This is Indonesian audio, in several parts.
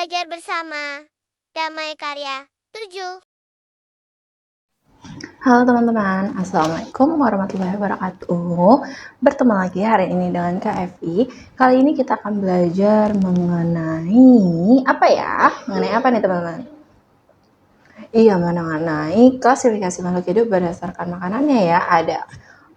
Belajar bersama. Damai Karya 7. Halo teman-teman, Assalamualaikum warahmatullahi wabarakatuh. Bertemu lagi hari ini dengan Kak Evi. Kali ini kita akan belajar mengenai apa ya? Mengenai apa nih teman-teman? Iya, mengenai klasifikasi makhluk hidup berdasarkan makanannya ya. Ada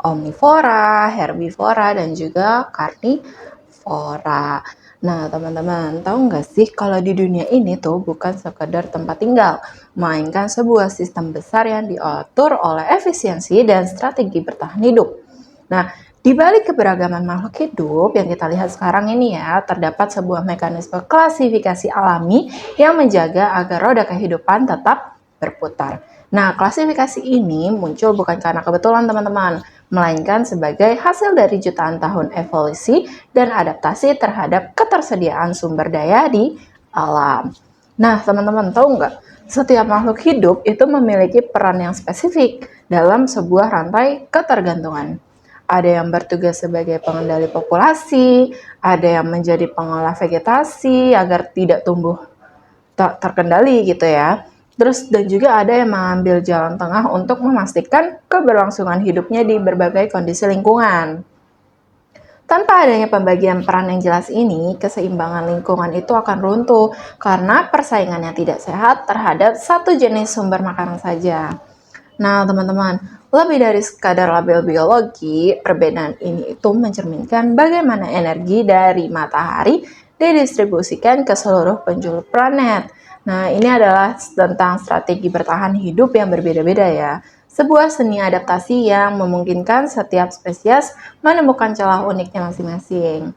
omnivora, herbivora, dan juga karnivora. Nah, teman-teman, tahu nggak sih kalau di dunia ini tuh bukan sekedar tempat tinggal, melainkan sebuah sistem besar yang diatur oleh efisiensi dan strategi bertahan hidup. Nah, di balik keberagaman makhluk hidup yang kita lihat sekarang ini ya, terdapat sebuah mekanisme klasifikasi alami yang menjaga agar roda kehidupan tetap berputar. Nah, klasifikasi ini muncul bukan karena kebetulan teman-teman, melainkan sebagai hasil dari jutaan tahun evolusi dan adaptasi terhadap ketersediaan sumber daya di alam. Nah, teman-teman tahu nggak? Setiap makhluk hidup itu memiliki peran yang spesifik dalam sebuah rantai ketergantungan. Ada yang bertugas sebagai pengendali populasi, ada yang menjadi pengolah vegetasi agar tidak tumbuh tak terkendali gitu ya. Terus dan juga ada yang mengambil jalan tengah untuk memastikan keberlangsungan hidupnya di berbagai kondisi lingkungan. Tanpa adanya pembagian peran yang jelas ini, keseimbangan lingkungan itu akan runtuh karena persaingan yang tidak sehat terhadap satu jenis sumber makanan saja. Nah, teman-teman, lebih dari sekadar label biologi, perbedaan ini itu mencerminkan bagaimana energi dari matahari didistribusikan ke seluruh penjuru planet. Nah, ini adalah tentang strategi bertahan hidup yang berbeda-beda ya. Sebuah seni adaptasi yang memungkinkan setiap spesies menemukan celah uniknya masing-masing.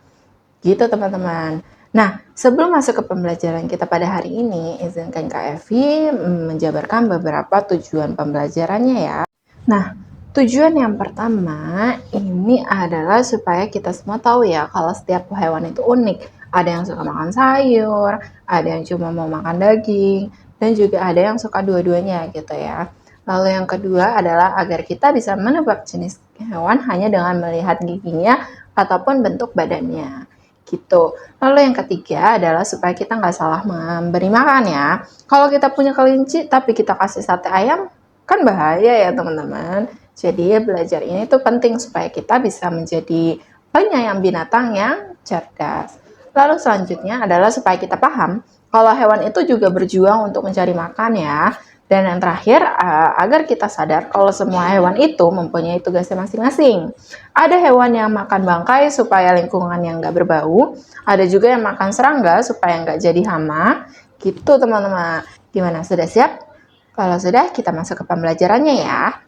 Gitu teman-teman. Nah, sebelum masuk ke pembelajaran kita pada hari ini, izinkan Kak Evi menjabarkan beberapa tujuan pembelajarannya ya. Nah, tujuan yang pertama ini adalah supaya kita semua tahu ya kalau setiap hewan itu unik. Ada yang suka makan sayur, ada yang cuma mau makan daging, dan juga ada yang suka dua-duanya gitu ya. Lalu yang kedua adalah agar kita bisa menebak jenis hewan hanya dengan melihat giginya ataupun bentuk badannya gitu. Lalu yang ketiga adalah supaya kita nggak salah memberi makan ya. Kalau kita punya kelinci tapi kita kasih sate ayam, kan bahaya ya teman-teman. Jadi belajar ini tuh penting supaya kita bisa menjadi penyayang binatang yang cerdas. Lalu selanjutnya adalah supaya kita paham kalau hewan itu juga berjuang untuk mencari makan ya. Dan yang terakhir, agar kita sadar kalau semua hewan itu mempunyai tugasnya masing-masing. Ada hewan yang makan bangkai supaya lingkungan yang nggak berbau. Ada juga yang makan serangga supaya nggak jadi hama. Gitu teman-teman. Gimana, sudah siap? Kalau sudah, kita masuk ke pembelajarannya ya.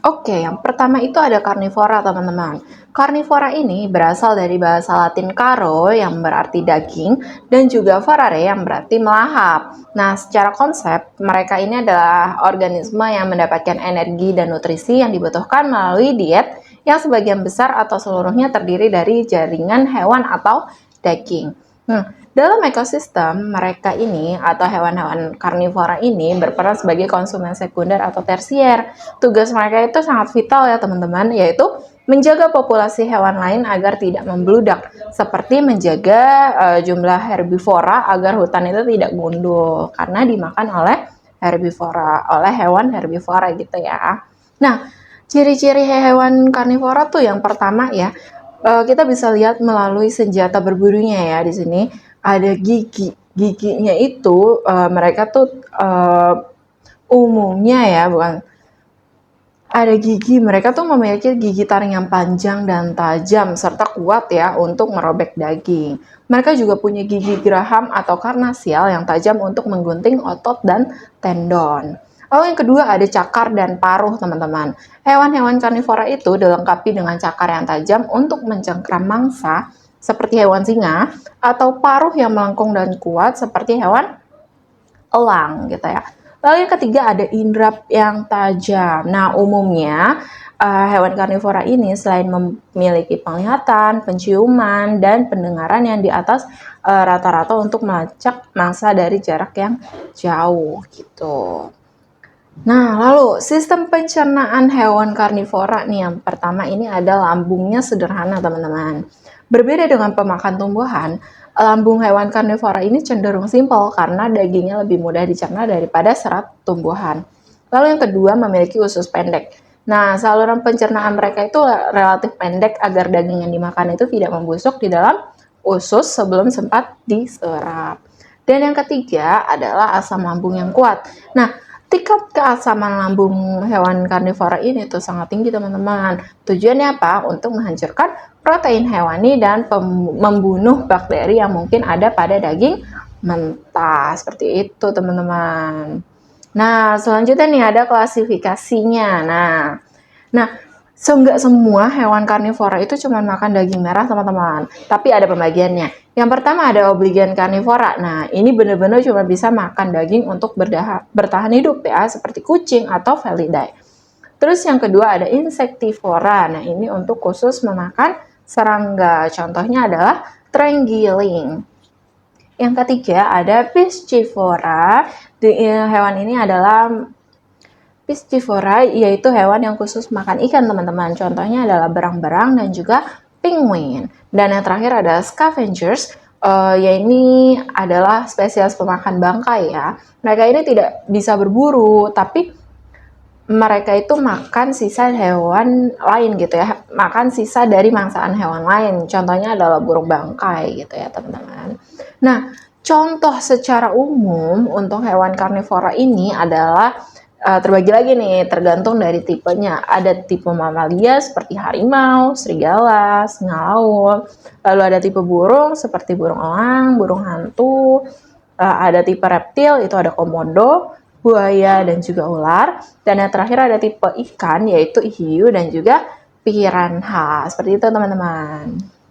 Oke, yang pertama itu ada karnivora teman-teman. Karnivora ini berasal dari bahasa Latin caro yang berarti daging dan juga vorare yang berarti melahap. Nah, secara konsep, mereka ini adalah organisme yang mendapatkan energi dan nutrisi yang dibutuhkan melalui diet yang sebagian besar atau seluruhnya terdiri dari jaringan hewan atau daging. Dalam ekosistem, mereka ini atau hewan-hewan karnivora ini berperan sebagai konsumen sekunder atau tersier. Tugas mereka itu sangat vital ya teman-teman, yaitu menjaga populasi hewan lain agar tidak membludak, seperti menjaga jumlah herbivora agar hutan itu tidak gundul karena dimakan oleh herbivora, oleh hewan herbivora gitu ya. Nah, ciri-ciri hewan karnivora tuh yang pertama ya, kita bisa lihat melalui senjata berburunya ya di sini. Ada giginya itu mereka tuh umumnya ya bukan ada gigi, mereka tuh memiliki gigi taring yang panjang dan tajam serta kuat ya untuk merobek daging. Mereka juga punya gigi geraham atau karnasial yang tajam untuk menggunting otot dan tendon. Lalu yang kedua ada cakar dan paruh teman-teman. Hewan-hewan karnivora itu dilengkapi dengan cakar yang tajam untuk mencengkram mangsa seperti hewan singa atau paruh yang melengkung dan kuat seperti hewan elang gitu ya. Lalu yang ketiga ada indera yang tajam. Nah, umumnya hewan karnivora ini selain memiliki penglihatan, penciuman, dan pendengaran yang di atas rata-rata untuk melacak mangsa dari jarak yang jauh gitu. Nah, lalu sistem pencernaan hewan karnivora nih yang pertama ini ada lambungnya sederhana teman-teman. Berbeda dengan pemakan tumbuhan, lambung hewan karnivora ini cenderung simpel karena dagingnya lebih mudah dicerna daripada serat tumbuhan. Lalu yang kedua, memiliki usus pendek. Nah, saluran pencernaan mereka itu relatif pendek agar daging yang dimakan itu tidak membusuk di dalam usus sebelum sempat diserap. Dan yang ketiga adalah asam lambung yang kuat. Nah, tingkat keasaman lambung hewan karnivora ini tuh sangat tinggi, teman-teman. Tujuannya apa? Untuk menghancurkan protein hewani dan membunuh bakteri yang mungkin ada pada daging mentah. Seperti itu, teman-teman. Nah, selanjutnya nih ada klasifikasinya. Nah, nggak semua hewan karnivora itu cuma makan daging merah, teman-teman. Tapi ada pembagiannya. Yang pertama ada obligan karnivora. Nah, ini benar-benar cuma bisa makan daging untuk bertahan hidup ya, seperti kucing atau felidae. Terus yang kedua ada insektivora. Nah, ini untuk khusus memakan serangga. Contohnya adalah terenggiling. Yang ketiga ada piscivora. Hewan ini adalah piscivora, yaitu hewan yang khusus makan ikan, teman-teman. Contohnya adalah berang-berang dan juga penguin. Dan yang terakhir ada scavengers. Ya ini adalah spesies pemakan bangkai ya. Mereka ini tidak bisa berburu, tapi mereka itu makan sisa hewan lain gitu ya. Makan sisa dari mangsaan hewan lain. Contohnya adalah burung bangkai gitu ya, teman-teman. Nah, contoh secara umum untuk hewan karnivora ini adalah terbagi lagi nih, tergantung dari tipenya. Ada tipe mamalia seperti harimau, serigala, singa laut. Lalu ada tipe burung seperti burung elang, burung hantu. Ada tipe reptil, itu ada komodo, buaya, dan juga ular. Dan yang terakhir ada tipe ikan, yaitu hiu dan juga piranha. Seperti itu, teman-teman.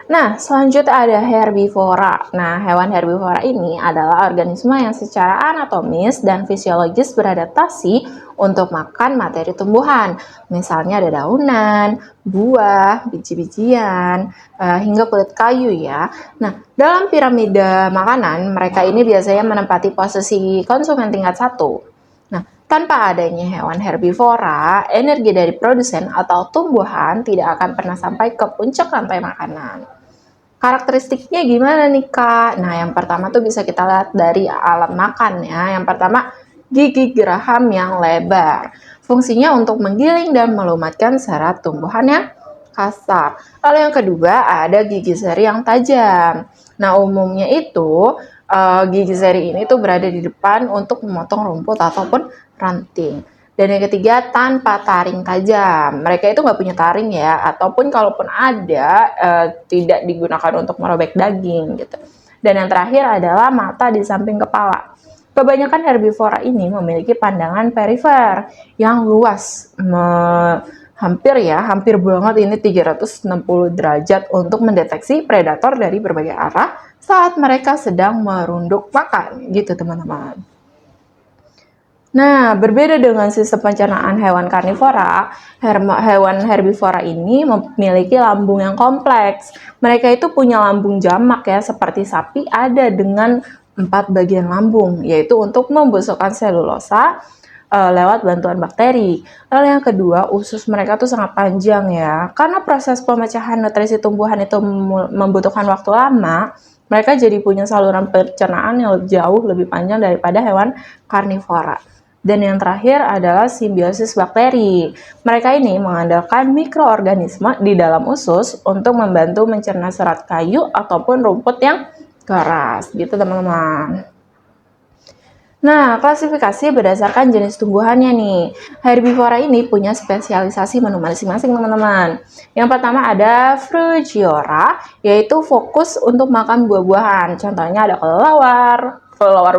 Nah, selanjutnya ada herbivora. Nah, hewan herbivora ini adalah organisme yang secara anatomis dan fisiologis beradaptasi untuk makan materi tumbuhan. Misalnya ada daunan, buah, biji-bijian, hingga kulit kayu ya. Nah, dalam piramida makanan, mereka ini biasanya menempati posisi konsumen tingkat 1. Nah, tanpa adanya hewan herbivora, energi dari produsen atau tumbuhan tidak akan pernah sampai ke puncak rantai makanan. Karakteristiknya gimana nih, Kak? Nah, yang pertama tuh bisa kita lihat dari alat makan ya. Yang pertama, gigi geraham yang lebar. Fungsinya untuk menggiling dan melumatkan serat tumbuhan yang kasar. Lalu yang kedua, ada gigi seri yang tajam. Nah, umumnya itu gigi seri ini tuh berada di depan untuk memotong rumput ataupun ranting. Dan yang ketiga, tanpa taring tajam. Mereka itu nggak punya taring ya, ataupun kalaupun ada, tidak digunakan untuk merobek daging gitu. Dan yang terakhir adalah mata di samping kepala. Kebanyakan herbivora ini memiliki pandangan perifer yang luas, hampir banget ini 360 derajat untuk mendeteksi predator dari berbagai arah saat mereka sedang merunduk makan, gitu teman-teman. Nah, berbeda dengan sistem pencernaan hewan karnivora, hewan herbivora ini memiliki lambung yang kompleks. Mereka itu punya lambung jamak ya, seperti sapi ada dengan 4 bagian lambung, yaitu untuk membusukkan selulosa lewat bantuan bakteri. Lalu yang kedua, usus mereka tuh sangat panjang ya. Karena proses pemecahan nutrisi tumbuhan itu membutuhkan waktu lama, mereka jadi punya saluran pencernaan yang jauh lebih panjang daripada hewan karnivora. Dan yang terakhir adalah simbiosis bakteri. Mereka ini mengandalkan mikroorganisme di dalam usus untuk membantu mencerna serat kayu ataupun rumput yang keras. Gitu teman-teman. Nah, klasifikasi berdasarkan jenis tumbuhannya nih. Herbivora ini punya spesialisasi menu masing-masing teman-teman. Yang pertama ada Frugiora, yaitu fokus untuk makan buah-buahan. Contohnya ada kelelawar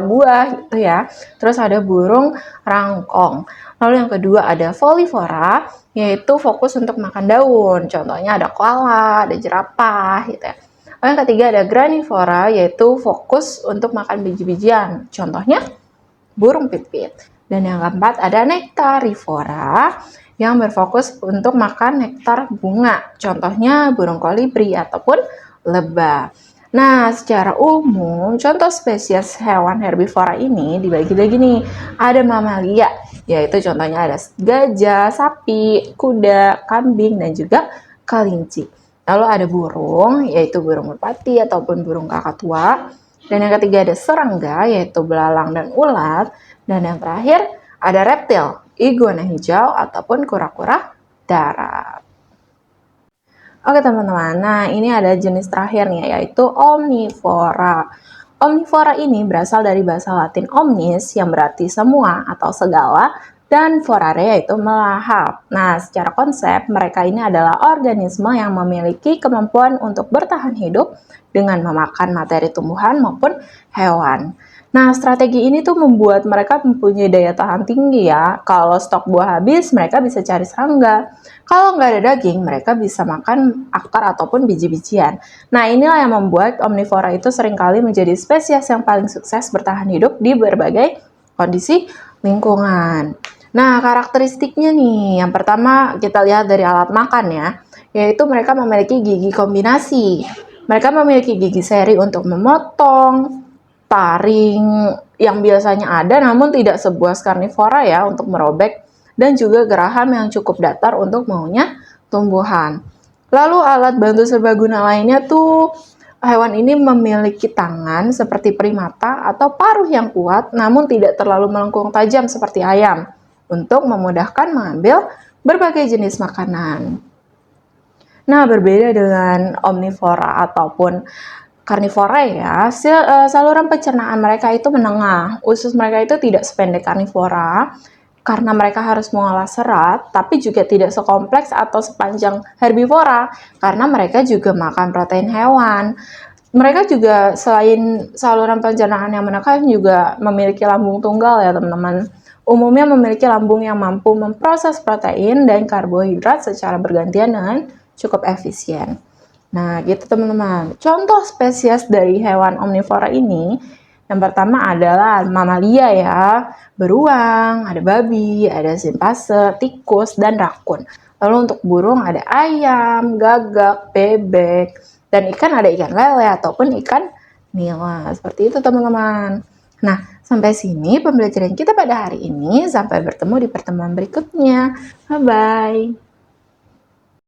buah gitu ya. Terus ada burung rangkong. Lalu yang kedua ada Folivora, yaitu fokus untuk makan daun. Contohnya ada koala, ada jerapah gitu ya. Lalu yang ketiga ada Granivora, yaitu fokus untuk makan biji-bijian. Contohnya burung pipit. Dan yang keempat ada Nectarivora yang berfokus untuk makan nektar bunga. Contohnya burung kolibri ataupun lebah. Nah, secara umum, contoh spesies hewan herbivora ini dibagi lagi nih. Ada mamalia, yaitu contohnya ada gajah, sapi, kuda, kambing, dan juga kelinci. Lalu ada burung, yaitu burung merpati ataupun burung kakatua. Dan yang ketiga ada serangga, yaitu belalang dan ulat. Dan yang terakhir ada reptil, iguana hijau ataupun kura-kura darat. Oke teman-teman, nah ini ada jenis terakhir nih, yaitu omnivora. Omnivora ini berasal dari bahasa Latin omnis, yang berarti semua atau segala, dan vorare yaitu melahap. Nah, secara konsep, mereka ini adalah organisme yang memiliki kemampuan untuk bertahan hidup dengan memakan materi tumbuhan maupun hewan. Nah, strategi ini tuh membuat mereka mempunyai daya tahan tinggi ya. Kalau stok buah habis, mereka bisa cari serangga. Kalau nggak ada daging, mereka bisa makan akar ataupun biji-bijian. Nah, inilah yang membuat omnivora itu seringkali menjadi spesies yang paling sukses bertahan hidup di berbagai kondisi lingkungan. Nah, karakteristiknya nih, yang pertama kita lihat dari alat makan ya, yaitu mereka memiliki gigi kombinasi. Mereka memiliki gigi seri untuk memotong, taring yang biasanya ada namun tidak sebuah karnivora ya untuk merobek, dan juga geraham yang cukup datar untuk maunya tumbuhan. Lalu alat bantu serbaguna lainnya tuh, hewan ini memiliki tangan seperti primata atau paruh yang kuat namun tidak terlalu melengkung tajam seperti ayam untuk memudahkan mengambil berbagai jenis makanan. Nah, berbeda dengan omnivora ataupun karnivora ya, saluran pencernaan mereka itu menengah. Usus mereka itu tidak sependek karnivora karena mereka harus mengolah serat, tapi juga tidak sekompleks atau sepanjang herbivora karena mereka juga makan protein hewan. Mereka juga selain saluran pencernaan yang menekan juga memiliki lambung tunggal ya teman-teman. Umumnya memiliki lambung yang mampu memproses protein dan karbohidrat secara bergantian dengan cukup efisien. Nah, gitu teman-teman. Contoh spesies dari hewan omnivora ini, yang pertama adalah mamalia ya, beruang, ada babi, ada simpase, tikus, dan rakun. Lalu untuk burung ada ayam, gagak, bebek, dan ikan ada ikan lele ataupun ikan nila. Seperti itu teman-teman. Nah, sampai sini pembelajaran kita pada hari ini. Sampai bertemu di pertemuan berikutnya. Bye-bye.